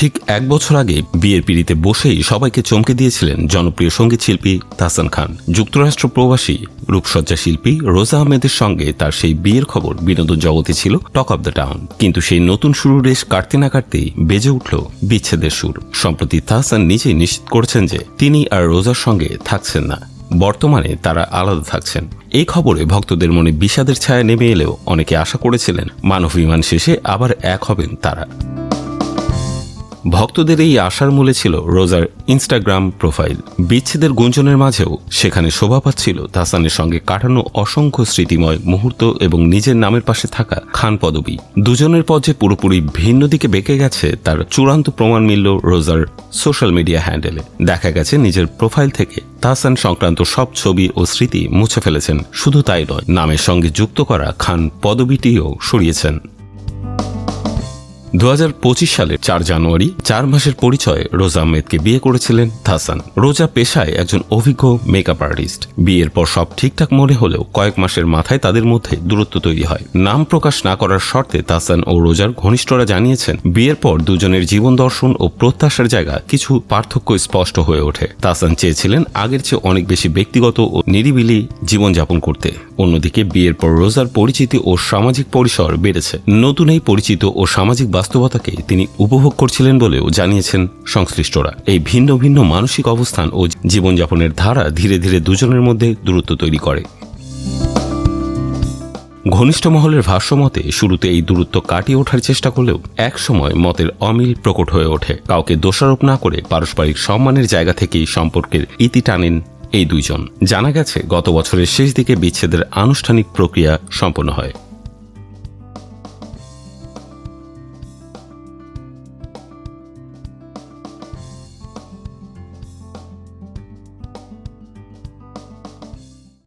ঠিক 1 বছর আগে বিয়ের পিঁড়িতে বসেই সবাইকে চমকে দিয়েছিলেন জনপ্রিয় সঙ্গীত শিল্পী তাহসান খান। যুক্তরাষ্ট্র প্রবাসী রূপসজ্জা শিল্পী রোজা আহমেদের সঙ্গে তার সেই বিয়ের খবর বিনোদন জগতে ছিল টক অব দ্য টাউন। কিন্তু সেই নতুন শুরুর রেশ কাটতে না কাটতেই বেজে উঠল বিচ্ছেদের সুর। সম্প্রতি তাহসান নিজেই নিশ্চিত করেছেন যে তিনি আর রোজার সঙ্গে থাকছেন না, বর্তমানে তারা আলাদা থাকছেন। এই খবরে ভক্তদের মনে বিষাদের ছায়া নেমে এলেও অনেকে আশা করেছিলেন মানব বিমান শেষে আবার এক হবেন তারা। ভক্তদের এই আশার মূলে ছিল রোজার ইনস্টাগ্রাম প্রোফাইল। বিচ্ছেদের গুঞ্জনের মাঝেও সেখানে শোভা পাচ্ছিল তাহসানের সঙ্গে কাটানো অসংখ্য স্মৃতিময় মুহূর্ত এবং নিজের নামের পাশে থাকা খান পদবি। দুজনের পথ যে পুরোপুরি ভিন্ন দিকে বেঁকে গেছে তার চূড়ান্ত প্রমাণ মিলল রোজার সোশ্যাল মিডিয়া হ্যান্ডেলে। দেখা গেছে নিজের প্রোফাইল থেকে তাহসান সংক্রান্ত সব ছবি ও স্মৃতি মুছে ফেলেছেন। শুধু তাই নয়, নামের সঙ্গে যুক্ত করা খান পদবিটিও সরিয়েছেন। 2025 সালের 4 জানুয়ারি 4 মাসের পরিচয়ে রোজা আহমেদকে বিয়ে করেছিলেন তাহসান। রোজা পেশায় একজন অভিজ্ঞ মেকআপ আর্টিস্ট। বিয়ের পর সব ঠিকঠাক মনে হলেও কয়েক মাসের মাথায় তাদের মধ্যে দূরত্ব তৈরি হয়। নাম প্রকাশ না করার শর্তে তাহসান ও রোজার ঘনিষ্ঠরা জানিয়েছেন, বিয়ের পর দুজনের জীবন দর্শন ও প্রত্যাশার জায়গা কিছু পার্থক্য স্পষ্ট হয়ে ওঠে। তাহসান চেয়েছিলেন আগের চেয়ে অনেক বেশি ব্যক্তিগত ও নিরিবিলি জীবনযাপন করতে। অন্যদিকে বিয়ের পর রোজার পরিচিতি ও সামাজিক পরিসর বেড়েছে। নতুন এই পরিচিত ও সামাজিক বাস্তবতাকে তিনি উপভোগ করছিলেন বলেও জানিয়েছেন সংশ্লিষ্টরা। এই ভিন্ন ভিন্ন মানসিক অবস্থান ও জীবনযাপনের ধারা ধীরে ধীরে দুজনের মধ্যে দূরত্ব তৈরি করে। ঘনিষ্ঠ মহলের ভাষ্যমতে শুরুতে এই দূরত্ব কাটিয়ে ওঠার চেষ্টা করলেও একসময় মতের অমিল প্রকট হয়ে ওঠে। কাউকে দোষারোপ না করে পারস্পরিক সম্মানের জায়গা থেকেই সম্পর্কের ইতি টানেন এই দুইজন। জানা গেছে গত বছরের শেষ দিকে বিচ্ছেদের আনুষ্ঠানিক প্রক্রিয়া সম্পন্ন হয়।